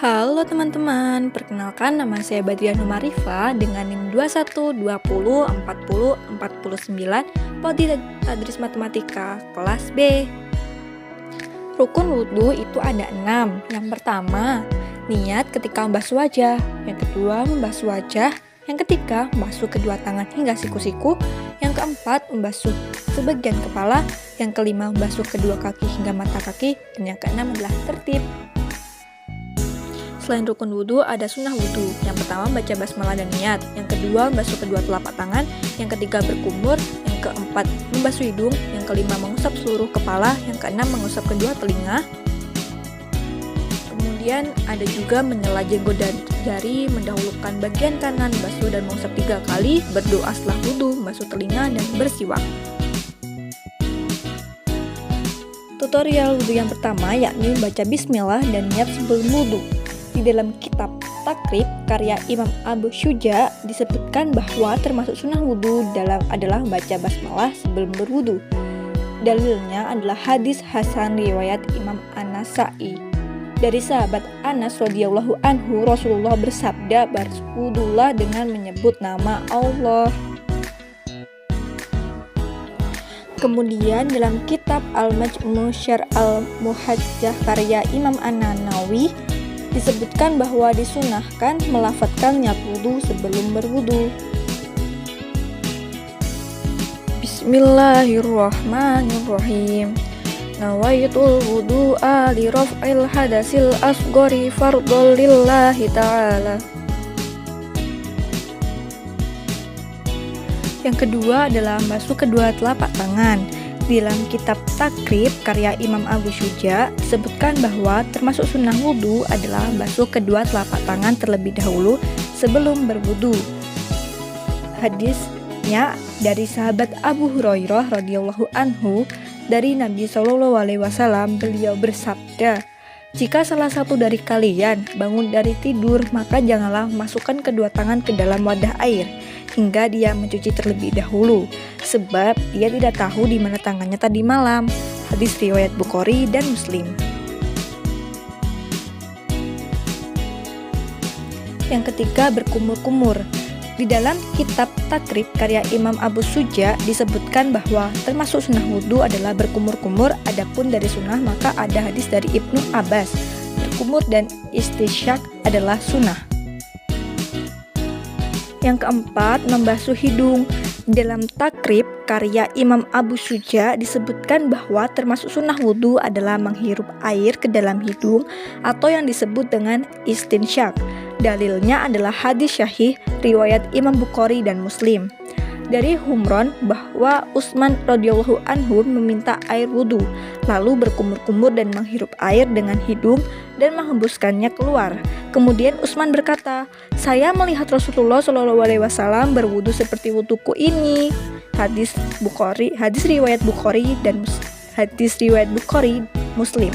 Halo teman-teman, perkenalkan nama saya Badrian Numarifa dengan NIM 2120404049 Prodi Tadris Matematika kelas B. Rukun wudhu itu ada 6. Yang pertama, niat ketika membasuh wajah. Yang kedua, membasuh wajah. Yang ketiga, membasuh kedua tangan hingga siku-siku. Yang keempat, membasuh sebagian kepala. Yang kelima, membasuh kedua kaki hingga mata kaki. Dan yang keenam adalah tertib. Selain rukun wudhu, ada sunnah wudhu. Yang pertama, baca basmalah dan niat. Yang kedua, membasuh kedua telapak tangan. Yang ketiga, berkumur. Yang keempat, membasuh hidung. Yang kelima, mengusap seluruh kepala. Yang keenam, mengusap kedua telinga. Kemudian ada juga menyela jenggot dan jari, mendahulukan bagian kanan, basuh dan mengusap 3 kali, berdoa setelah wudhu, basuh telinga, dan bersiwak. Tutorial wudhu yang pertama yakni membaca bismillah dan niat sebelum wudhu. Di dalam kitab Takrib karya Imam Abu Syuja disebutkan bahwa termasuk sunnah wudhu adalah membaca basmalah sebelum berwudhu. Dalilnya adalah hadis Hasan riwayat Imam An-Nasa'i. Dari sahabat Anas radhiyallahu anhu, Rasulullah bersabda, berwudhulah dengan menyebut nama Allah. Kemudian dalam kitab Al-Majmu' Syarh Al-Muhajjah karya Imam An-Nawawi disebutkan bahwa disunahkan melafadzkan niat wudhu sebelum berwudhu. Bismillahirrahmanirrahim. Nawaitul wudu'a li raf'il hadasil asghari fardhon lillahi ta'ala. Yang kedua adalah basuh kedua telapak tangan. Di dalam kitab Takrib karya Imam Abu Syuja disebutkan bahwa termasuk sunnah wudhu adalah basuh kedua telapak tangan terlebih dahulu sebelum berwudhu. Hadisnya dari sahabat Abu Hurairah radhiyallahu anhu, dari Nabi SAW, beliau bersabda, jika salah satu dari kalian bangun dari tidur, maka janganlah masukkan kedua tangan ke dalam wadah air hingga dia mencuci terlebih dahulu, sebab dia tidak tahu di mana tangannya tadi malam. Hadis riwayat Bukhari dan Muslim. Yang ketiga, berkumur-kumur. Di dalam kitab Takrib karya Imam Abu Syuja disebutkan bahwa termasuk sunnah wudhu adalah berkumur-kumur. Adapun dari sunnah maka ada hadis dari Ibnu Abbas, berkumur dan istisyak adalah sunnah. Yang keempat, membasuh hidung. Dalam Takrib karya Imam Abu Syuja disebutkan bahwa termasuk sunnah wudhu adalah menghirup air ke dalam hidung atau yang disebut dengan istinsyak. Dalilnya adalah hadis syahih riwayat Imam Bukhari dan Muslim. Dari Humron bahwa Utsman radhiyallahu anhu meminta air wudhu, lalu berkumur-kumur dan menghirup air dengan hidung dan menghembuskannya keluar. Kemudian Utsman berkata, saya melihat Rasulullah SAW berwudhu seperti wudhuku ini. Hadis riwayat Bukhari dan Muslim.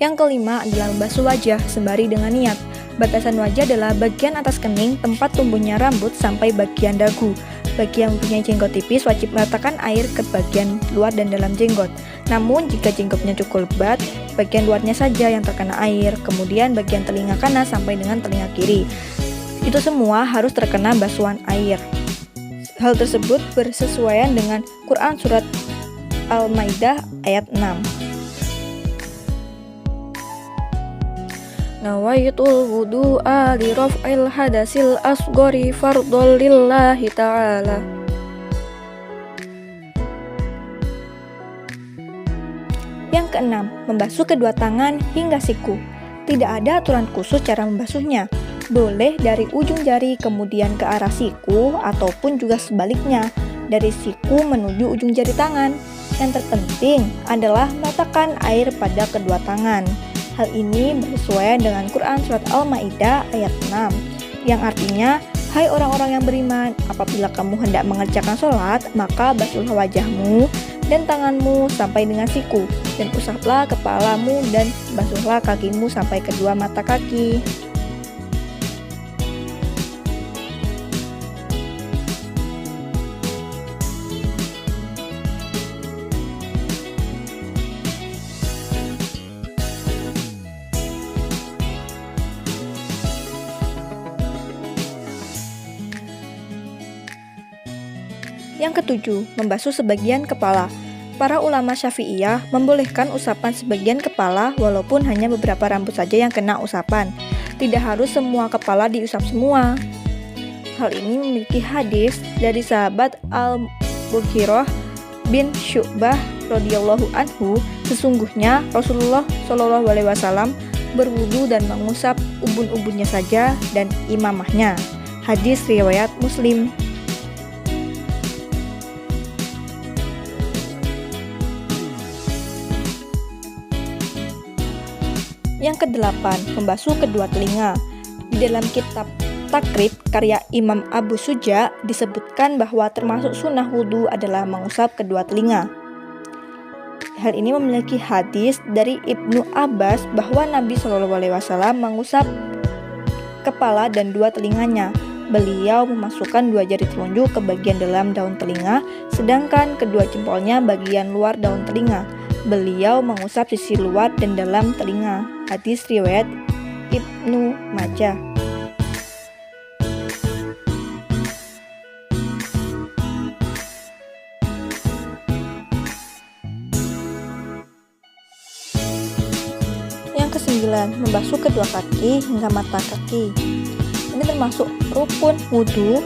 Yang kelima adalah membasuh wajah sembari dengan niat. Batasan wajah adalah bagian atas kening, tempat tumbuhnya rambut sampai bagian dagu. Bagi yang mempunyai jenggot tipis wajib meletakkan air ke bagian luar dan dalam jenggot. Namun jika jenggotnya cukup lebat, bagian luarnya saja yang terkena air. Kemudian bagian telinga kanan sampai dengan telinga kiri. Itu semua harus terkena basuhan air. Hal tersebut bersesuaian dengan Quran surat Al-Maidah ayat 6. Nawaitul wudu'a li raf'il hadasil asghari fardhon lillahi ta'ala. Yang keenam, membasuh kedua tangan hingga siku. Tidak ada aturan khusus cara membasuhnya. Boleh dari ujung jari kemudian ke arah siku ataupun juga sebaliknya, dari siku menuju ujung jari tangan. Yang terpenting adalah meletakkan air pada kedua tangan. Hal ini bersesuaian dengan Quran surat Al-Maidah ayat 6 yang artinya, hai orang-orang yang beriman, apabila kamu hendak mengerjakan sholat, maka basuhlah wajahmu dan tanganmu sampai dengan siku, dan usaplah kepalamu dan basuhlah kakimu sampai kedua mata kaki. Yang ketujuh, membasuh sebagian kepala. Para ulama Syafi'iyah membolehkan usapan sebagian kepala walaupun hanya beberapa rambut saja yang kena usapan. Tidak harus semua kepala diusap semua. Hal ini memiliki hadis dari sahabat Al-Mughirah bin Syu'bah radhiyallahu anhu, sesungguhnya Rasulullah Shallallahu alaihi wasallam berwudu dan mengusap ubun-ubunnya saja dan imamahnya. Hadis riwayat Muslim. Yang kedelapan, membasuh kedua telinga. Di dalam kitab Takrib karya Imam Abu Suja disebutkan bahwa termasuk sunnah wudhu adalah mengusap kedua telinga. Hal ini memiliki hadis dari Ibnu Abbas bahwa Nabi Shallallahu alaihi wasallam mengusap kepala dan dua telinganya. Beliau memasukkan dua jari telunjuk ke bagian dalam daun telinga, sedangkan kedua jempolnya bagian luar daun telinga. Beliau mengusap sisi luar dan dalam telinga. Hadis riwayat Ibnu Majah. Yang kesembilan, membasuh kedua kaki hingga mata kaki. Ini termasuk rukun wudhu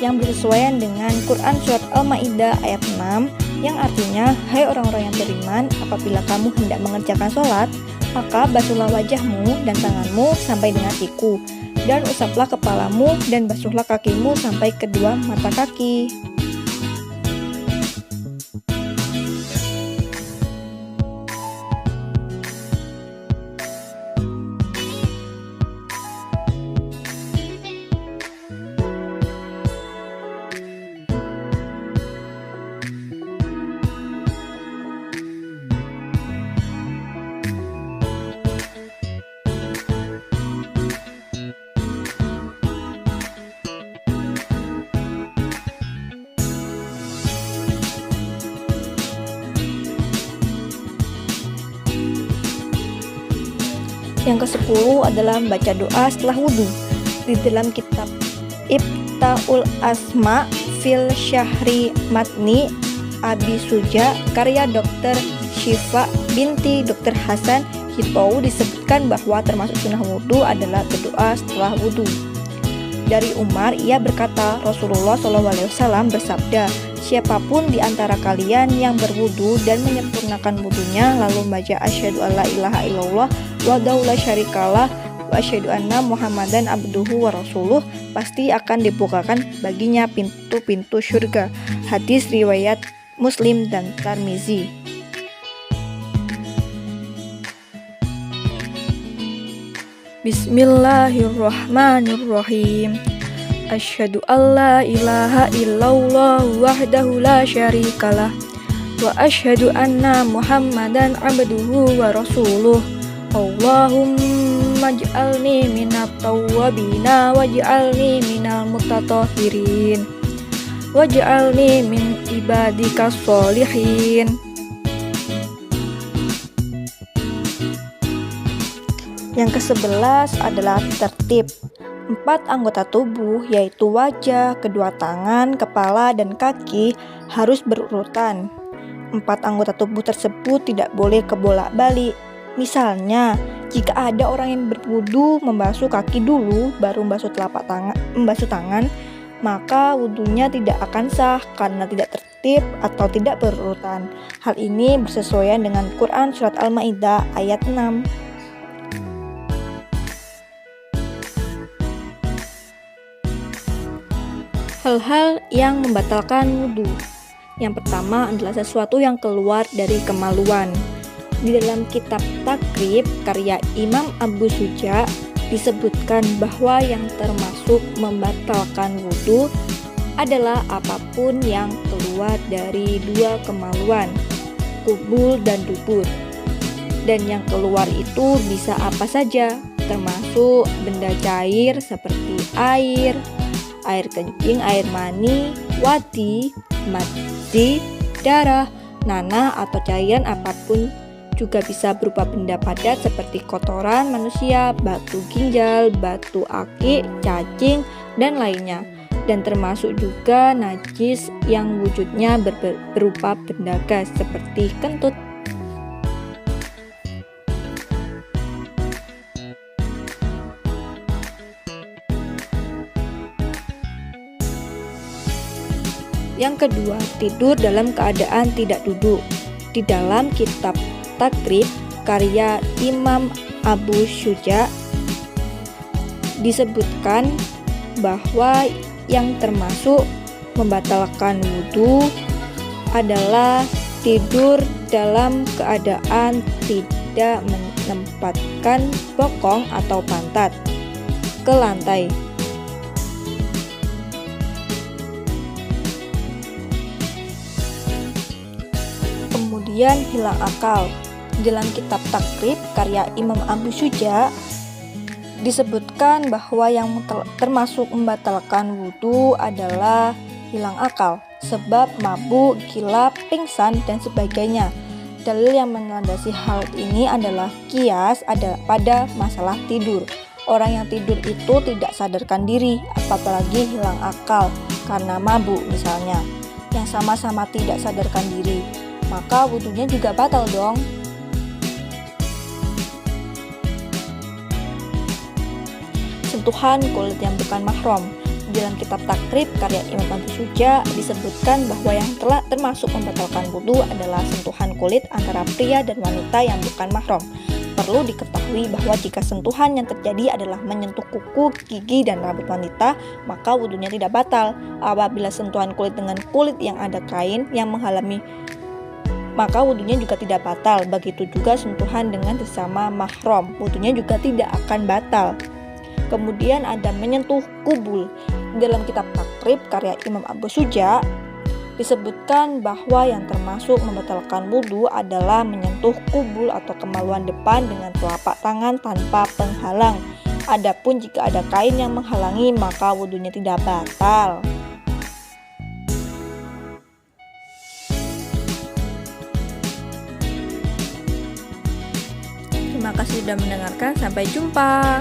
yang bersesuaian dengan Quran Surat Al-Ma'idah ayat 6 yang artinya, hai orang-orang yang beriman, apabila kamu hendak mengerjakan sholat, maka basuhlah wajahmu dan tanganmu sampai dengan siku, dan usaplah kepalamu dan basuhlah kakimu sampai kedua mata kaki. Yang ke-10 adalah membaca doa setelah wudhu. Di dalam kitab Ibtaul Asma fil Syahri Matni Abi Suja karya Dr. Syifa binti Dr. Hasan Hitou disebutkan bahwa termasuk sunnah wudhu adalah berdoa setelah wudhu. Dari Umar, ia berkata, Rasulullah SAW bersabda, siapapun di antara kalian yang berwudu dan menyempurnakan wudunya lalu membaca asyhadu alla ilaha illallah wahdahu la syarikalah wa asyhadu anna Muhammadan abduhu wa rasuluh, pasti akan dibukakan baginya pintu-pintu surga. Hadis riwayat Muslim dan Tirmizi. Bismillahirrahmanirrahim. Asyhadu alla ilaha illallah wahdahu la syarikalah wa asyhadu anna Muhammadan abduhu wa rasuluh. Allahumma ij'alni minat tawwabina waj'alni minal mutatahhirin waj'alni min ibadikas sholihin. Yang ke-11 adalah tertib. 4 anggota tubuh yaitu wajah, kedua tangan, kepala, dan kaki harus berurutan. 4 anggota tubuh tersebut tidak boleh kebolak-balik. Misalnya, jika ada orang yang berwudu membasuh kaki dulu baru membasuh tangan, maka wudunya tidak akan sah karena tidak tertib atau tidak berurutan. Hal ini bersesuaian dengan Quran Surat Al-Ma'idah ayat 6. Hal-hal yang membatalkan wudhu. Yang pertama adalah sesuatu yang keluar dari kemaluan. Di dalam kitab Takrib karya Imam Abu Suja disebutkan bahwa yang termasuk membatalkan wudhu adalah apapun yang keluar dari dua kemaluan, kubul dan dubur. Dan yang keluar itu bisa apa saja, termasuk benda cair seperti air kencing, air mani, wadi, madzi, darah, nanah atau cairan apapun, juga bisa berupa benda padat seperti kotoran manusia, batu ginjal, batu akik, cacing, dan lainnya. dan termasuk juga najis yang wujudnya berupa benda gas seperti kentut. Yang kedua, tidur dalam keadaan tidak duduk. Di dalam kitab Takrib karya Imam Abu Syuja disebutkan bahwa yang termasuk membatalkan wudhu adalah tidur dalam keadaan tidak menempatkan bokong atau pantat ke lantai. Kemudian hilang akal. Dalam kitab Takrib karya Imam Abu Syuja disebutkan bahwa yang termasuk membatalkan wudhu adalah hilang akal, sebab mabuk, gila, pingsan, dan sebagainya. Dalil yang melandasi hal ini adalah kias pada masalah tidur. Orang yang tidur itu tidak sadarkan diri, apalagi hilang akal karena mabuk misalnya, yang sama-sama tidak sadarkan diri, maka wudhunya juga batal dong. Sentuhan kulit yang bukan mahram. Dalam kitab Takrib karya Imam Abu Syuja disebutkan bahwa yang telah termasuk membatalkan wudhu adalah sentuhan kulit antara pria dan wanita yang bukan mahram. Perlu diketahui bahwa jika sentuhan yang terjadi adalah menyentuh kuku, gigi, dan rambut wanita, maka wudhunya tidak batal. Apabila sentuhan kulit dengan kulit yang ada kain yang menghalangi, maka wudhunya juga tidak batal. Begitu juga sentuhan dengan sesama mahram, wudhunya juga tidak akan batal. Kemudian ada menyentuh kubul. Dalam kitab Takrib karya Imam Abu Syuja disebutkan bahwa yang termasuk membatalkan wudhu adalah menyentuh kubul atau kemaluan depan dengan telapak tangan tanpa penghalang. Adapun jika ada kain yang menghalangi, maka wudhunya tidak batal. Terima kasih sudah mendengarkan. Sampai jumpa.